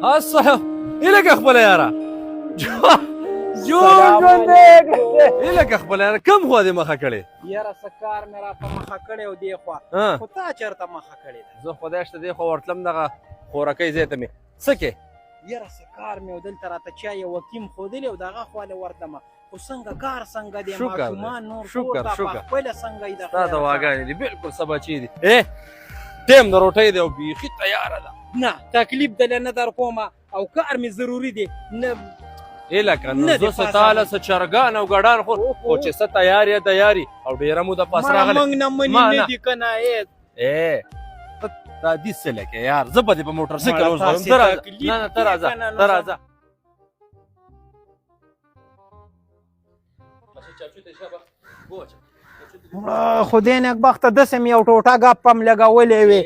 السلام إلك خپله یاره إلک خپله یاره کم خوا دې مخه کړې یاره څه کار مې را په مخه کړی و دې خوا خو تا چېرته مخه کړې ده زه خدای شته دې خوا ورتلم دغه خورکۍ ځای ته مې څه کې یاره څه کار مې و دلته راته چا یو وکیم ښودلی و د هغه خوا ورتلمه خو څنګه کار څنګه دی ماشومان نور ټول دا پخپله څنګه یې ستا دواګانې دي بالکل څه بچې دي ټیم د روټۍ دی او بیخي تیاره ده نه تکلیف دله نه در کومه او کار مې ضروري دی نه لکه نو زه څه تاله څه چرګان او ګډان خو چې څه تیار یې تیاري او ډېره موده پس راغلی موږ نه مني نه دي که نه دا دي څه لکه یار زه به دې په موټر سایکل اوس غواړم ته راځه نه نه ته راځه ته راځه خدای نیکبخته داسې مې یو ټوټه ګپ هم لګولې وې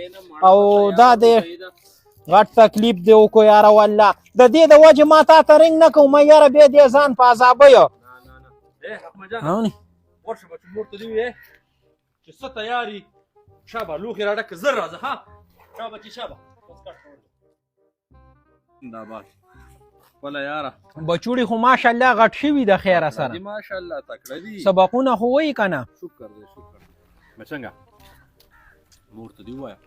او دا د غټ تکلیف دی وکړو یاره والله د دې د وجې ما تا ته رنګ نه کوم یاره بیا دې ځان په عذابیو ورشه به چې مور ته دې وې چې څه تیاري شابه لوښي راډکه زر راځه ها شابه چې شابه دا بس خپله یاره بچوړي خو ماشاءالله غټ شوي د خیره سره ماشاءالله تکړه دي سبقونه خو وایي که نه شکر دی شکر نو څنګه مور ته دې ووایه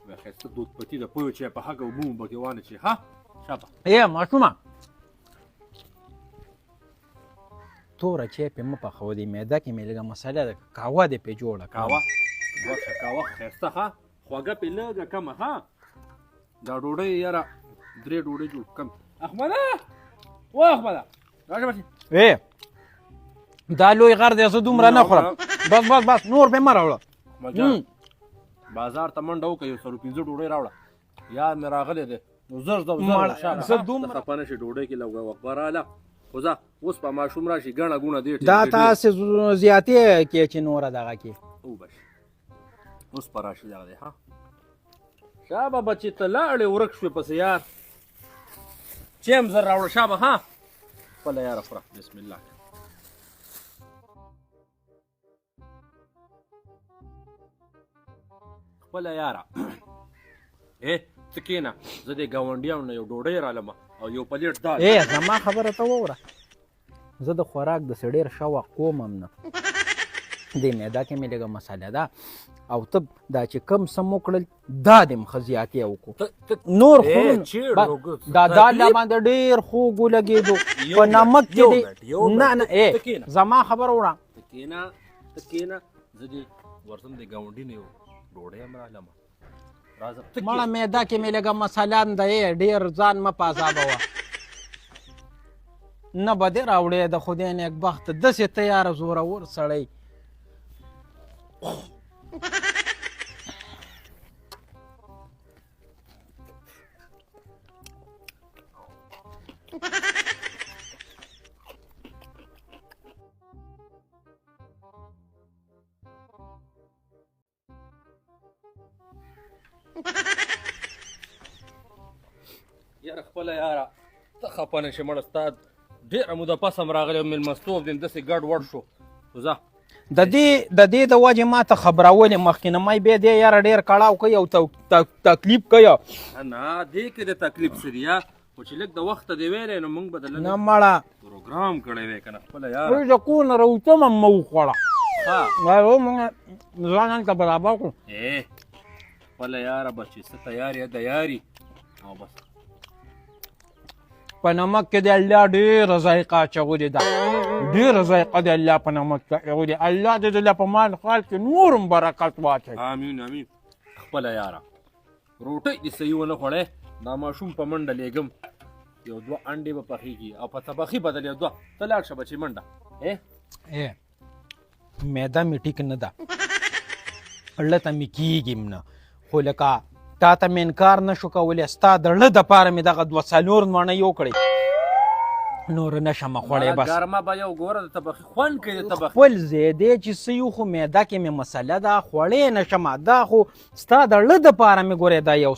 وایه ښایسته دود پتي ده پوه چې په هګه اوبه مو پکې وانه چې ها شابه ماشومه توره چای پې مه پخوه دې معده کې مې لږه مسله ده قهوه دې پې جوړه قهوه وخه قهوه ښایسته ها خوږه پې لږه کمه ها دا ډوډۍ یاره درې ډوډۍ جوړ کم احمده و احمده راشه بچې دا لوی غر دی زه دومره نه خورم بس نور به مه راوړه بازار ته منډه وکړه یو 150 ډوډۍ راوړه یاد مې راغلی دی نو زر زه دومره خفه نه شي ډوډۍ کې لږ وخت به راله خو ځه اوس په ماشوم راشي ګڼه ګوڼه دې دا تاسې زیاتې کې چې نوره دغه کې وبش اوس په راشي دغه دی ها شابه بچې ته لاړې ورک شوې پسې یار چیم زر راوړه شابه ها خپله یاره خوره بسم الله خپله یاره ته کښېنه زه دې ګاونډیانو نه یو ډوډۍ رالمه او یو پلیټ دال زما خبره ته واوره زه د خوراک داسې ډېر شوق کوم هم نه دې معده کې مې لږه مسله ده او ته دا چې کم سم وکړل دا دې م ښه زیاتې وکړو نور خو دا دال لا باندې ډېر خوږ ولګېدو په نمک کې دی نه نه زما خبره وړه ته کښېنه زه دې ورځم د ګاونډي نه یو ډوډۍ هم رالمه مړه معده کې مې لږه مسله ده ډېر ځان مه په عذابوه نه به دې راوړې د خدای نیکبخته داسې تیاره زورور سړی یاره خپله یاره ته خفه نه شې مړه ستا ډېره موده پس هم راغلی مېلمستوب دی داسې ګډ وډ شو ځه د دې د وجې ما ته خبرولې مخکې نه مې بیا دې یاره ډېر کړاو کوي او تکلیف کوي نه دې کې د تکلیف څه دي خو چې لږ د وخته دې ویلی نو موږ به د نه مړه پروګرام کړی وی که نه خپله یاره اوس د کور نه راوتم هم مه وخوړه موږ ځان هلته برابر کړو خپله یاره بس چې څه تیار یې تیاري او بس په نمک کې د الله ډېره ذایقه اچولې ده ډېره ذایقه د الله په نمک کې اچولې الله دې د الله په مال خال کې نور هم برکت واچوي امین امین خپله یاره روټۍ دې صحیح ونه خوړی دا ماشوم په منډه لیږم یو دوه انډې به پخېږي او په طبخي بدل یو دوه ته لاړ شه بچې منډه معده مې ټیک نه ده زړه ته مې کېږي نه خو لکه تا ته مې انکار نه شو کولی ستا د زړه دپاره مې دغه 2 څلور مڼۍ وکړې نور نشم خوړی بس ګرمه به یو ګوره د طبخي خوند کوي د طبخي خپل ځای دی چې څه یو خو معده کې مې مسله ده خوړی نشم دا خو ستا د زړه دپاره مې ګورې دا یو